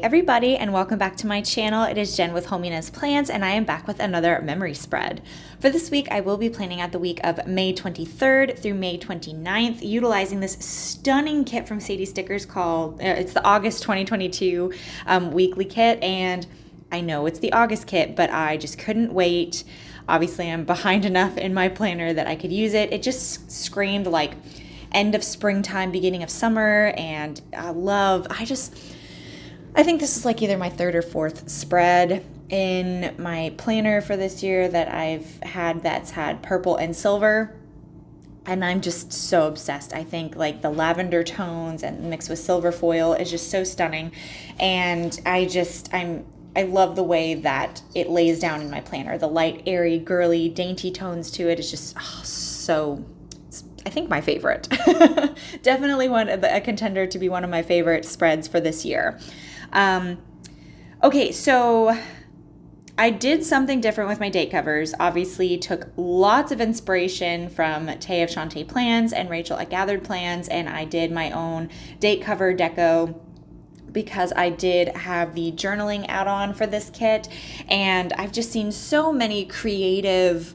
everybody, and welcome back to my channel. It is Jen with Hominess Plans, and I am back with another memory spread. For this week, I will be planning out the week of May 23rd through May 29th, utilizing this stunning kit from Sadiesstickers called, it's the August 2022 weekly kit, and I know it's the August kit, but I just couldn't wait. Obviously, I'm behind enough in my planner that I could use it. It just screamed like end of springtime, beginning of summer, and I think this is like either my third or fourth spread in my planner for this year that I've had that's had purple and silver, and I'm just so obsessed. I think like the lavender tones and mixed with silver foil is just so stunning, and I love the way that it lays down in my planner. The light, airy, girly, dainty tones to it is just I think my favorite. Definitely a contender to be one of my favorite spreads for this year. Okay, so I did something different with my date covers. Obviously took lots of inspiration from Tay of Shantae Plans and Rachel at Gathered Plans, and I did my own date cover deco because I did have the journaling add-on for this kit, and I've just seen so many creative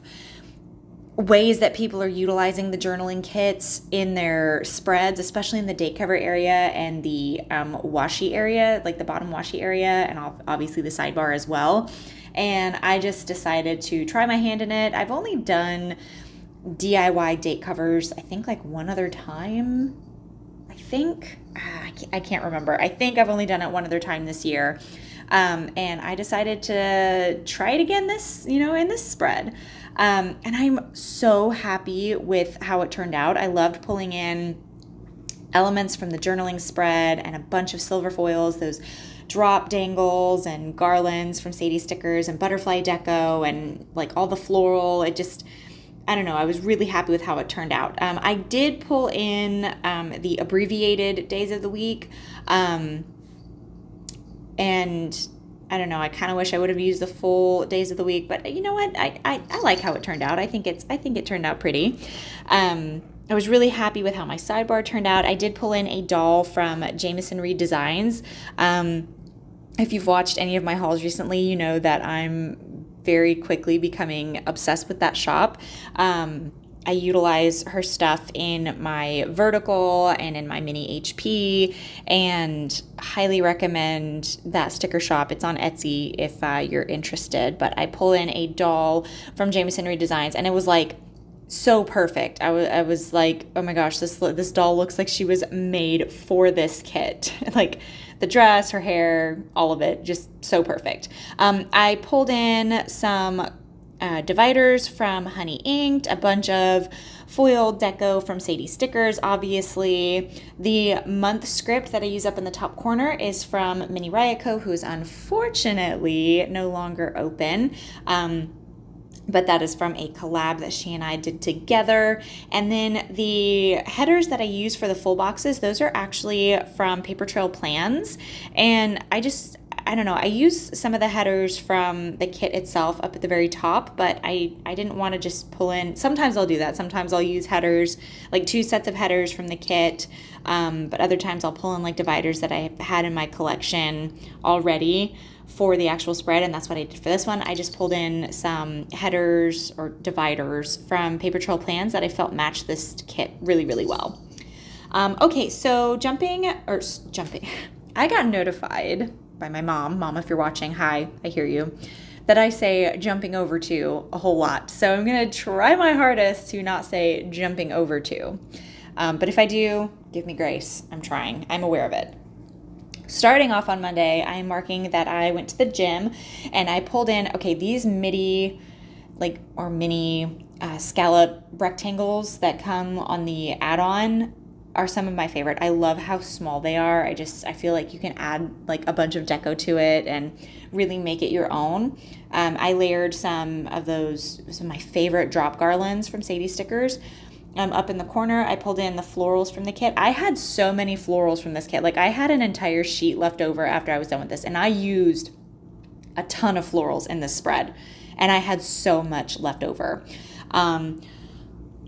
ways that people are utilizing the journaling kits in their spreads, especially in the date cover area and the washi area, like the bottom washi area, and obviously the sidebar as well. And I just decided to try my hand in it. I've only done DIY date covers, I think like one other time. I can't remember. I think I've only done it one other time this year. And I decided to try it again in this spread. And I'm so happy with how it turned out. I loved pulling in elements from the journaling spread and a bunch of silver foils, those drop dangles and garlands from Sadiesstickers and butterfly deco and like all the floral. I don't know, I was really happy with how it turned out. I did pull in the abbreviated days of the week. And I don't know, I kind of wish I would have used the full days of the week, but you know what? I like how it turned out. I think it turned out pretty. I was really happy with how my sidebar turned out. I did pull in a doll from Jamison Reed Designs. If you've watched any of my hauls recently, you know that I'm very quickly becoming obsessed with that shop. I utilize her stuff in my vertical and in my mini HP, and highly recommend that sticker shop. It's on Etsy if you're interested. But I pull in a doll from Jamison Reed Designs, and it was like so perfect. I was like, oh my gosh, this doll looks like she was made for this kit. Like the dress, her hair, all of it, just so perfect. I pulled in some dividers from Honey Inked, a bunch of foil deco from Sadiesstickers, obviously. The month script that I use up in the top corner is from Minnie Ryako, who is unfortunately no longer open. But that is from a collab that she and I did together. And then the headers that I use for the full boxes, those are actually from Paper Trail Plans. And I don't know, I use some of the headers from the kit itself up at the very top, but I didn't want to just pull in. Sometimes I'll do that. Sometimes I'll use headers, like 2 sets of headers from the kit, but other times I'll pull in like dividers that I had in my collection already for the actual spread, and that's what I did for this one. I just pulled in some headers or dividers from Paper Trail Plans that I felt matched this kit really, really well. Okay, so jumping, I got notified by my mom, if you're watching, hi, I hear you, that I say jumping over to a whole lot. So I'm going to try my hardest to not say jumping over to. But if I do, give me grace. I'm trying. I'm aware of it. Starting off on Monday, I am marking that I went to the gym and I pulled in, these mini scallop rectangles that come on the add-on are some of my favorite. I love how small they are. I feel like you can add like a bunch of deco to it and really make it your own. I layered some of my favorite drop garlands from Sadiesstickers up in the corner. I pulled in the florals from the kit. I had so many florals from this kit. Like I had an entire sheet left over after I was done with this, and I used a ton of florals in this spread, and I had so much left over.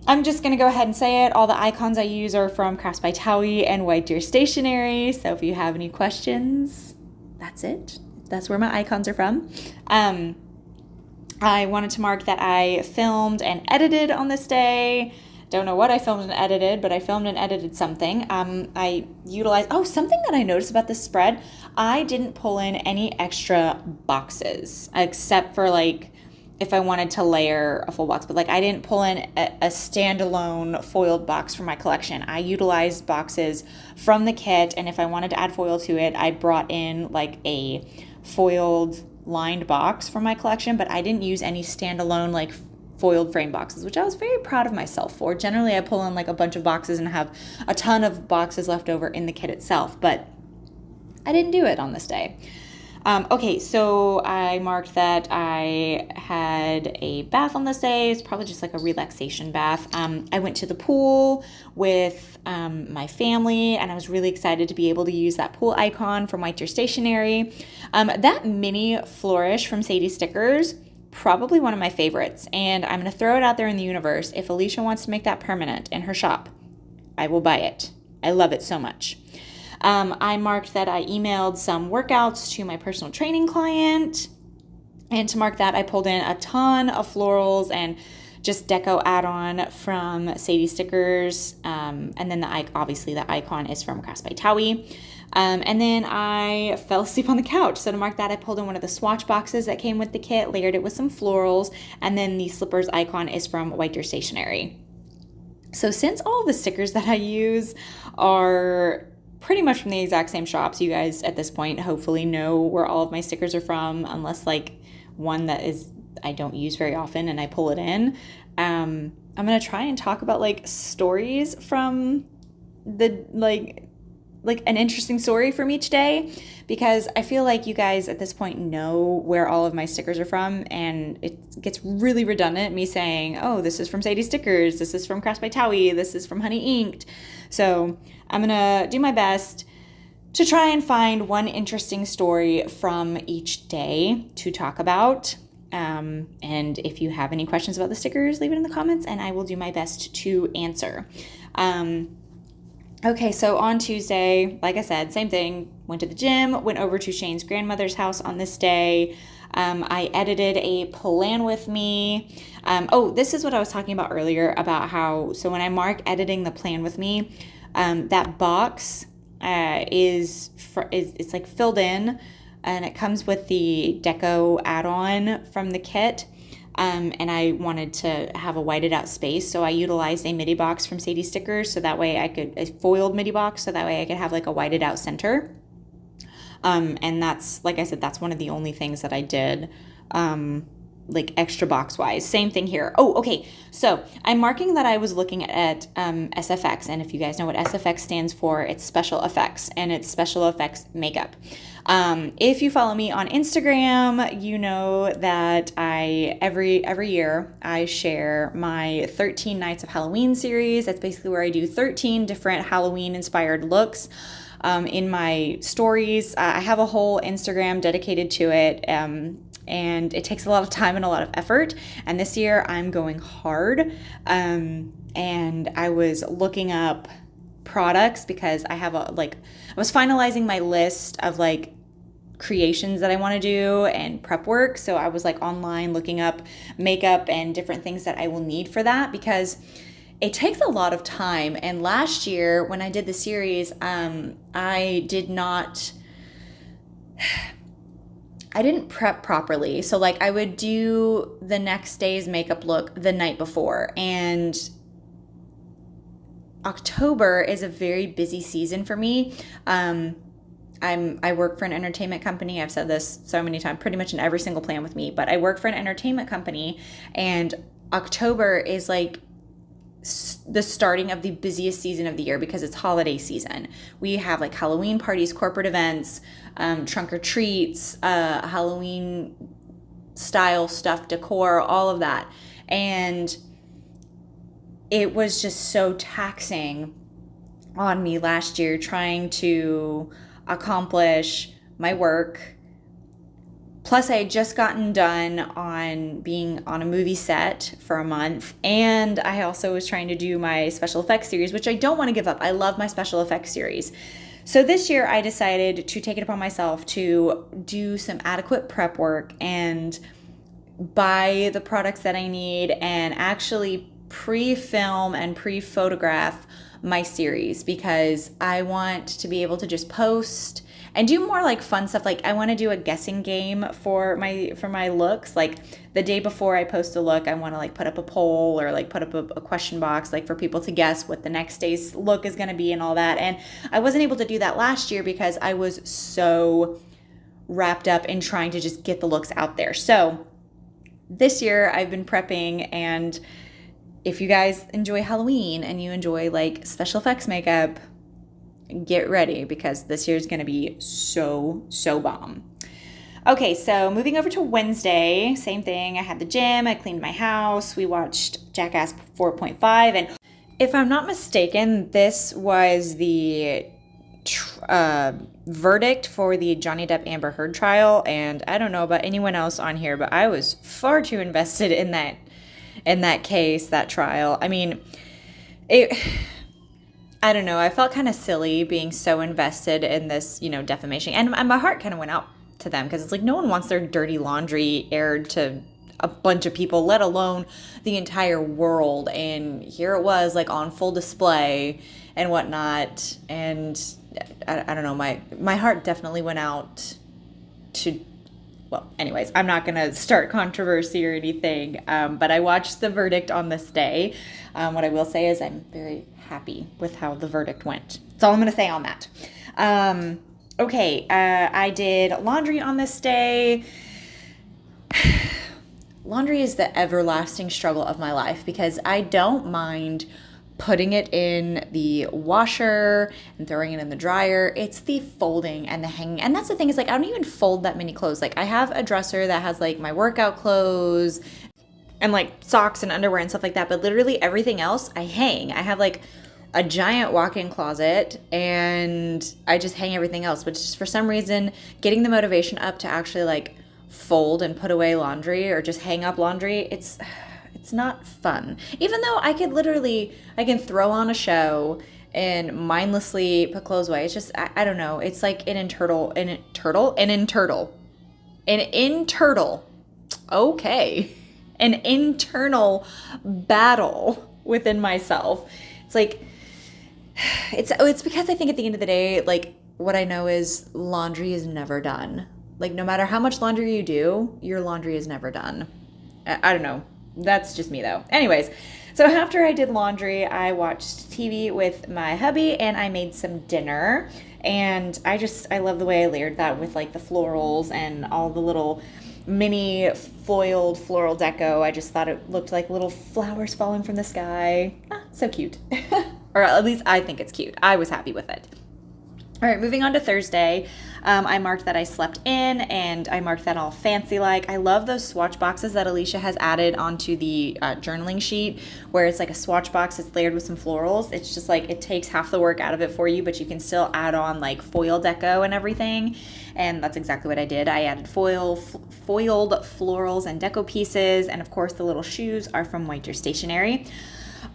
I'm just going to go ahead and say it. All the icons I use are from Crafts by Towie and White Deer Stationery. So if you have any questions, that's it. That's where my icons are from. I wanted to mark that I filmed and edited on this day. Don't know what I filmed and edited, but I filmed and edited something. I utilized, something that I noticed about this spread, I didn't pull in any extra boxes, except for like if I wanted to layer a full box, but like I didn't pull in a standalone foiled box for my collection. I utilized boxes from the kit, and if I wanted to add foil to it, I brought in like a foiled lined box for my collection, but I didn't use any standalone like foiled frame boxes, which I was very proud of myself for. Generally, I pull in like a bunch of boxes and have a ton of boxes left over in the kit itself, but I didn't do it on this day. Okay, so I marked that I had a bath on this day. It's probably just like a relaxation bath. I went to the pool with my family, and I was really excited to be able to use that pool icon from White Deer Stationery. That mini flourish from Sadiesstickers, probably one of my favorites, and I'm going to throw it out there in the universe. If Alicia wants to make that permanent in her shop, I will buy it. I love it so much. I marked that I emailed some workouts to my personal training client, and to mark that, I pulled in a ton of florals and just deco add-on from Sadiesstickers, and then obviously the icon is from Crafts by Towie. And then I fell asleep on the couch. So to mark that, I pulled in one of the swatch boxes that came with the kit, layered it with some florals, and then the slippers icon is from White Deer Stationery. So since all the stickers that I use are pretty much from the exact same shops, you guys at this point hopefully know where all of my stickers are from, unless like one that is I don't use very often and I pull it in. I'm going to try and talk about like stories from the like an interesting story from each day, because I feel like you guys at this point know where all of my stickers are from, and it gets really redundant me saying, oh, this is from Sadiesstickers, this is from Crafts by Towie, this is from Honey Inked. So I'm gonna do my best to try and find one interesting story from each day to talk about. And if you have any questions about the stickers, leave it in the comments and I will do my best to answer. Okay, so on Tuesday, like I said, same thing, went to the gym, went over to Shane's grandmother's house on this day. I edited a plan with me. This is what I was talking about earlier about how, so when I mark editing the plan with me, that box it's like filled in, and it comes with the deco add-on from the kit. And I wanted to have a whited out space, so I utilized a MIDI box from Sadiesstickers, so that way a foiled MIDI box, so that way I could have like a whited out center. And that's, like I said, that's one of the only things that I did, like extra box wise. Same thing here. Oh, okay. So I'm marking that I was looking at SFX, and if you guys know what SFX stands for, it's special effects, and it's special effects makeup. If you follow me on Instagram, you know that I every year I share my 13 Nights of Halloween series. That's basically where I do 13 different Halloween inspired looks in my stories. I have a whole Instagram dedicated to it, and it takes a lot of time and a lot of effort. And this year I'm going hard, and I was looking up products because I was finalizing my list of like creations that I want to do and prep work. So I was like online looking up makeup and different things that I will need for that, because it takes a lot of time. And last year when I did the series, I didn't prep properly. So like I would do the next day's makeup look the night before, and October is a very busy season for me. I work for an entertainment company. I've said this so many times, pretty much in every single plan with me, but I work for an entertainment company, and October is like the starting of the busiest season of the year because it's holiday season. We have like Halloween parties, corporate events, trunk or treats, Halloween style stuff, decor, all of that. And it was just so taxing on me last year trying to accomplish my work. Plus, I had just gotten done on being on a movie set for a month, and I also was trying to do my special effects series, which I don't want to give up. I love my special effects series. So this year I decided to take it upon myself to do some adequate prep work and buy the products that I need and actually pre-film and pre-photograph my series, because I want to be able to just post and do more like fun stuff. Like I want to do a guessing game for my looks. Like the day before I post a look, I want to like put up a poll or like put up a question box, like for people to guess what the next day's look is going to be and all that. And I wasn't able to do that last year because I was so wrapped up in trying to just get the looks out there. So this year I've been prepping, and if you guys enjoy Halloween and you enjoy like special effects makeup, get ready, because this year's gonna be so bomb. Okay, so moving over to Wednesday, same thing. I had the gym, I cleaned my house, we watched Jackass 4.5, and if I'm not mistaken, this was the verdict for the Johnny Depp Amber Heard trial, and I don't know about anyone else on here, but I was far too invested in that case, that trial. I mean, I don't know. I felt kind of silly being so invested in this, defamation. And my heart kind of went out to them, because it's like no one wants their dirty laundry aired to a bunch of people, let alone the entire world. And here it was, like on full display and whatnot. And I don't know. My heart definitely went out to. Well, anyways, I'm not going to start controversy or anything, but I watched the verdict on this day. What I will say is I'm very happy with how the verdict went. That's all I'm going to say on that. Okay, I did laundry on this day. Laundry is the everlasting struggle of my life, because I don't mind putting it in the washer and throwing it in the dryer. It's the folding and the hanging. And that's the thing, is like I don't even fold that many clothes. Like I have a dresser that has like my workout clothes and like socks and underwear and stuff like that, but literally everything else I hang. I have like a giant walk-in closet and I just hang everything else. But just for some reason, getting the motivation up to actually like fold and put away laundry or just hang up laundry, it's not fun. Even though I can throw on a show and mindlessly put clothes away. It's just, I don't know. It's like an internal battle within myself. It's like, it's because I think at the end of the day, like what I know is laundry is never done. Like no matter how much laundry you do, your laundry is never done. I don't know. That's just me though. Anyways, so after I did laundry, I watched TV with my hubby and I made some dinner. And I love the way I layered that with like the florals and all the little mini foiled floral deco. I just thought it looked like little flowers falling from the sky. So cute. Or at least I think it's cute. I was happy with it. All right, moving on to Thursday. I marked that I slept in, and I marked that all fancy-like. I love those swatch boxes that Alicia has added onto the journaling sheet, where it's like a swatch box that's layered with some florals. It's just like it takes half the work out of it for you, but you can still add on like foil deco and everything. And that's exactly what I did. I added foiled florals and deco pieces, and of course the little shoes are from Whiter Stationery.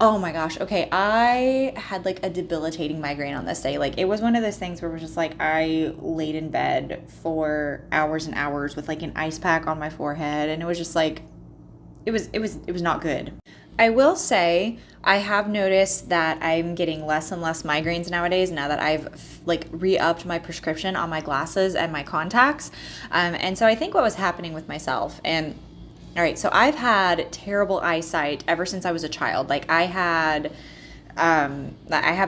Oh my gosh. Okay. I had like a debilitating migraine on this day. Like it was one of those things where it was just like I laid in bed for hours and hours with like an ice pack on my forehead, and it was just like it was not good. I will say I have noticed that I'm getting less and less migraines nowadays, now that I've like re-upped my prescription on my glasses and my contacts. And so I think what was happening with myself, and all right, so I've had terrible eyesight ever since I was a child. Like I have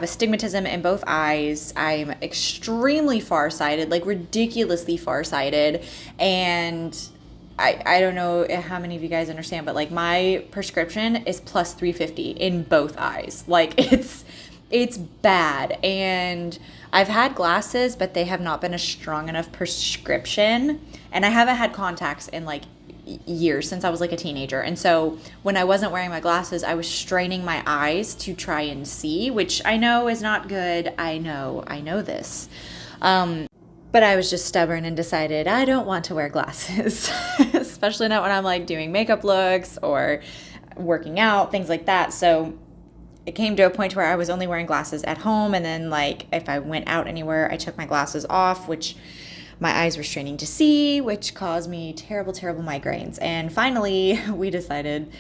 astigmatism in both eyes. I'm extremely farsighted, like ridiculously farsighted. And I don't know how many of you guys understand, but like my prescription is plus 350 in both eyes. Like it's bad. And I've had glasses, but they have not been a strong enough prescription. And I haven't had contacts in like years, since I was like a teenager. And so when I wasn't wearing my glasses, I was straining my eyes to try and see, which I know is not good. I know this. But I was just stubborn and decided I don't want to wear glasses, especially not when I'm like doing makeup looks or working out, things like that. So it came to a point where I was only wearing glasses at home, and then like if I went out anywhere, I took my glasses off, which my eyes were straining to see, which caused me terrible, terrible migraines. And finally, we decided,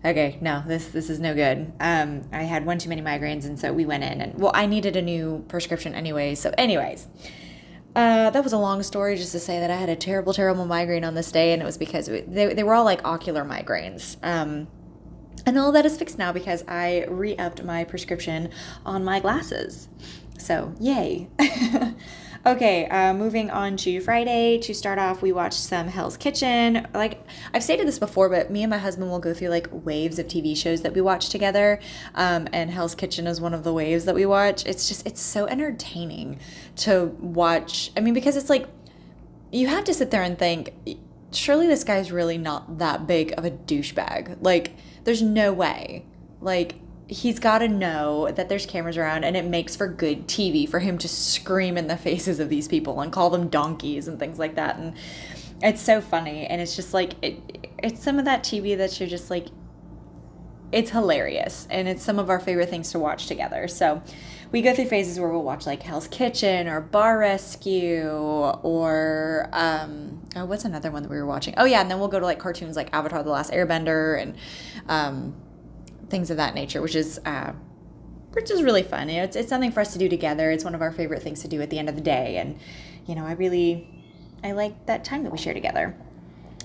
okay, no, this is no good. I had one too many migraines, and so we went in, and well, I needed a new prescription anyway. So anyways, that was a long story just to say that I had a terrible, terrible migraine on this day, and it was because they were all like ocular migraines. And all that is fixed now because I re-upped my prescription on my glasses. So yay. Okay, moving on to Friday. To start off, we watched some Hell's Kitchen. Like, I've stated this before, but me and my husband will go through, like, waves of TV shows that we watch together, and Hell's Kitchen is one of the waves that we watch. It's so entertaining to watch. I mean, because it's like, you have to sit there and think, surely this guy's really not that big of a douchebag. Like, there's no way. Like, he's got to know that there's cameras around, and it makes for good TV for him to scream in the faces of these people and call them donkeys and things like that. And it's so funny. And it's just like, it's some of that TV that you're just like, it's hilarious. And it's some of our favorite things to watch together. So we go through phases where we'll watch like Hell's Kitchen or Bar Rescue or, what's another one that we were watching? Oh yeah. And then we'll go to like cartoons like Avatar: The Last Airbender and, things of that nature, which is really fun. You know, it's something for us to do together. It's one of our favorite things to do at the end of the day, and you know, I like that time that we share together.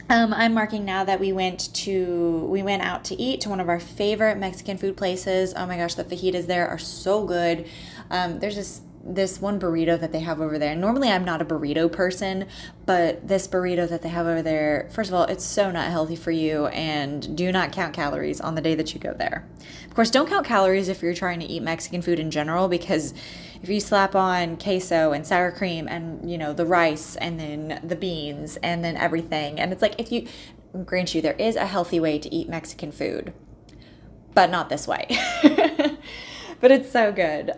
I'm marking now that we went out to eat to one of our favorite Mexican food places. Oh my gosh, the fajitas there are so good. There's this one burrito that they have over there. And normally I'm not a burrito person, but this burrito that they have over there, first of all, it's so not healthy for you, and do not count calories on the day that you go there. Of course, don't count calories if you're trying to eat Mexican food in general, because if you slap on queso and sour cream and, you know, the rice and then the beans and then everything, and it's like, if you, grant you, there is a healthy way to eat Mexican food, but not this way. But it's so good.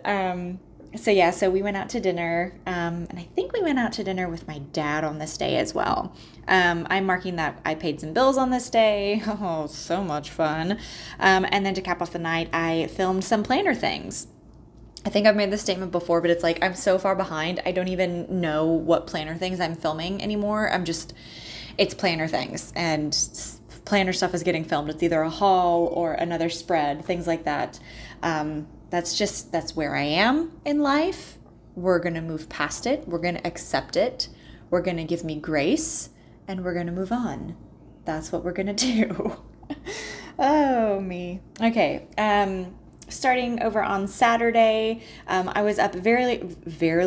So we went out to dinner, and I think we went out to dinner with my dad on this day as well. I'm marking that I paid some bills on this day. Oh, so much fun. And then to cap off the night, I filmed some planner things. I think I've made this statement before, but it's like, I'm so far behind. I don't even know what planner things I'm filming anymore. It's planner things, and planner stuff is getting filmed. It's either a haul or another spread, things like that. That's where I am in life. We're going to move past it. We're going to accept it. We're going to give me grace, and we're going to move on. That's what we're going to do. Oh, me. Okay. Starting over on Saturday, I was up very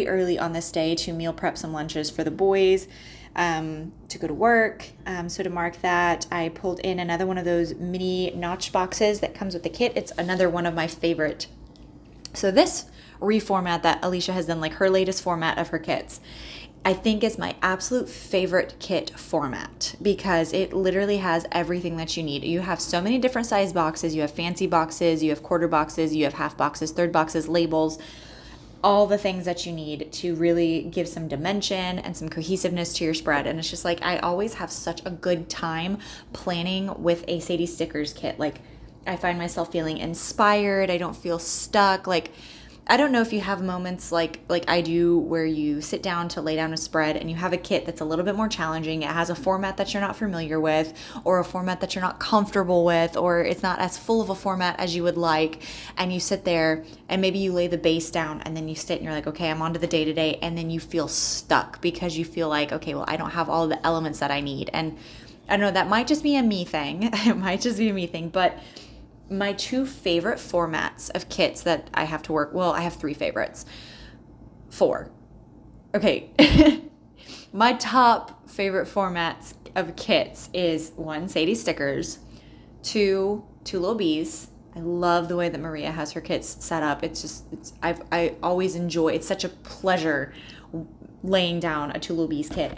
early on this day to meal prep some lunches for the boys, to go to work. So to mark that, I pulled in another one of those mini notch boxes that comes with the kit. It's another one of my favorite. So this reformat that Alicia has done, like her latest format of her kits, I think is my absolute favorite kit format, because it literally has everything that you need. You have so many different size boxes. You have fancy boxes, you have quarter boxes, you have half boxes, third boxes, labels, all the things that you need to really give some dimension and some cohesiveness to your spread. And it's just like, I always have such a good time planning with a Sadiesstickers kit. Like, I find myself feeling inspired. I don't feel stuck. Like, I don't know if you have moments like I do where you sit down to lay down a spread and you have a kit that's a little bit more challenging. It has a format that you're not familiar with, or a format that you're not comfortable with, or it's not as full of a format as you would like. And you sit there and maybe you lay the base down and then you sit and you're like, okay, I'm on to the day-to-day. And then you feel stuck because you feel like, okay, well, I don't have all of the elements that I need. And I don't know, that might just be a me thing. It might just be a me thing, but my two favorite formats of kits that I have to work, well, I have three favorites. Four. Okay. My top favorite formats of kits is one, Sadiesstickers, two, Two Little Bees. I love the way that Maria has her kits set up. I always enjoy, it's such a pleasure laying down a Two Little Bees kit.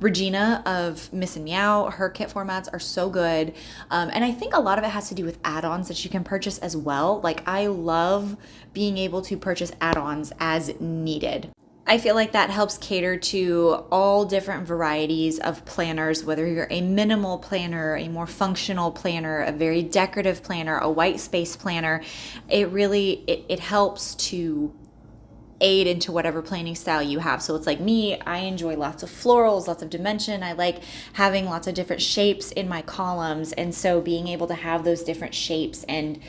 Regina of Miss and Meow, her kit formats are so good. And I think a lot of it has to do with add-ons that you can purchase as well. Like, I love being able to purchase add-ons as needed. I feel like that helps cater to all different varieties of planners, whether you're a minimal planner, a more functional planner, a very decorative planner, a white space planner. It helps to aid into whatever planning style you have. So it's like me, I enjoy lots of florals, lots of dimension. I like having lots of different shapes in my columns. And so being able to have those different shapes and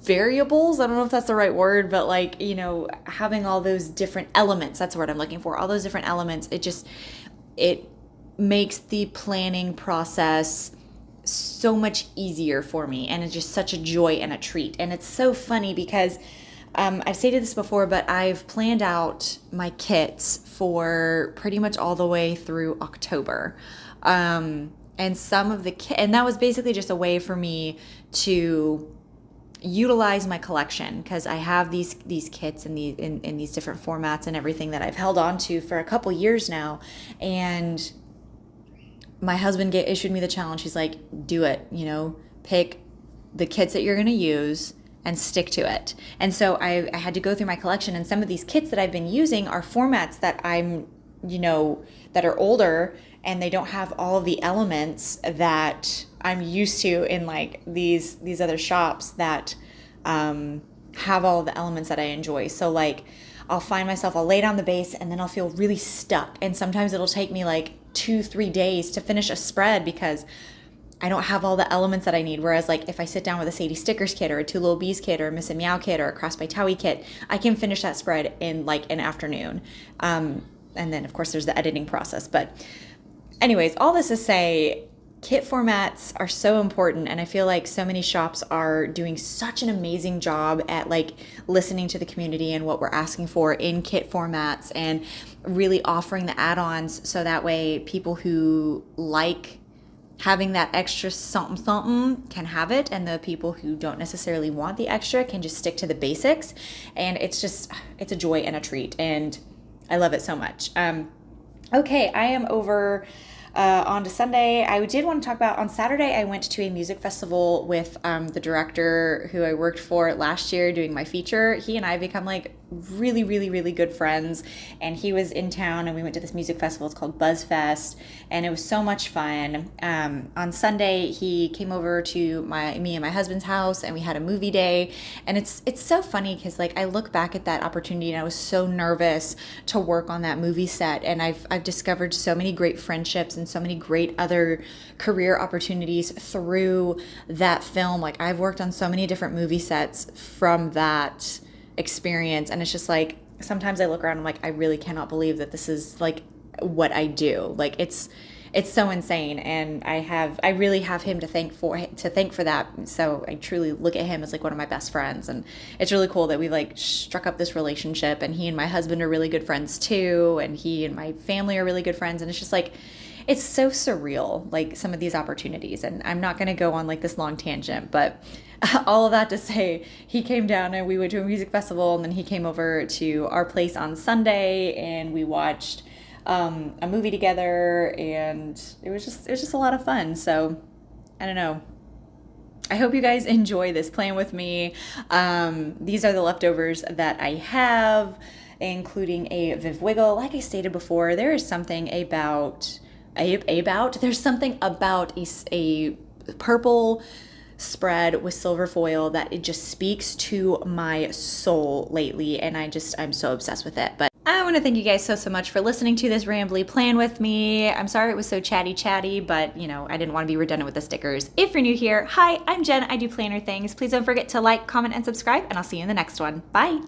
variables, I don't know if that's the right word, but like, you know, having all those different elements, that's the word I'm looking for, all those different elements, it makes the planning process so much easier for me. And it's just such a joy and a treat. And it's so funny because I've stated this before, but I've planned out my kits for pretty much all the way through October. And some of the and that was basically just a way for me to utilize my collection, because I have these kits in these different formats and everything that I've held on to for a couple years now. And my husband issued me the challenge. He's like, do it, you know, pick the kits that you're going to use and stick to it. And so I had to go through my collection, and some of these kits that I've been using are formats that I'm, you know, that are older, and they don't have all of the elements that I'm used to in like these other shops that have all of the elements that I enjoy. So like I'll lay down the base and then I'll feel really stuck. And sometimes it'll take me like 2-3 days to finish a spread because I don't have all the elements that I need. Whereas like if I sit down with a Sadiesstickers kit or a Two Little Bees kit or a Miss and Meow kit or a Cross by Towie kit, I can finish that spread in like an afternoon. And then of course there's the editing process. But anyways, all this to say, kit formats are so important, and I feel like so many shops are doing such an amazing job at like listening to the community and what we're asking for in kit formats, and really offering the add-ons so that way people who like having that extra something can have it, and the people who don't necessarily want the extra can just stick to the basics. And it's a joy and a treat, and I love it so much. Okay, I am over on to Sunday. I did want to talk about, on Saturday, I went to a music festival with the director who I worked for last year doing my feature. He and I have become like really, really, really good friends, and he was in town and we went to this music festival. It's called BuzzFest, and it was so much fun. On Sunday, he came over to me and my husband's house, and we had a movie day. And it's so funny because like I look back at that opportunity and I was so nervous to work on that movie set, and I've discovered so many great friendships and so many great other career opportunities through that film. Like I've worked on so many different movie sets from that experience, and it's just like sometimes I look around and I'm like, I really cannot believe that this is like what I do. Like it's so insane, and I really have him to thank for that. So I truly look at him as like one of my best friends, and it's really cool that we like struck up this relationship, and he and my husband are really good friends too, and he and my family are really good friends, and it's just like it's so surreal, like some of these opportunities. And I'm not going to go on like this long tangent, but all of that to say, he came down and we went to a music festival, and then he came over to our place on Sunday and we watched a movie together, and it was just a lot of fun. So I don't know. I hope you guys enjoy this plan with me. These are the leftovers that I have, including a Viv Wiggle. Like I stated before, there is something about there's something about a purple spread with silver foil that it just speaks to my soul lately, and I'm so obsessed with it. But I want to thank you guys so much for listening to this rambly plan with me. I'm sorry it was so chatty, but you know, I didn't want to be redundant with the stickers. If you're new here, hi, I'm Jen. I do planner things. Please don't forget to like, comment, and subscribe, and I'll see you in the next one. Bye.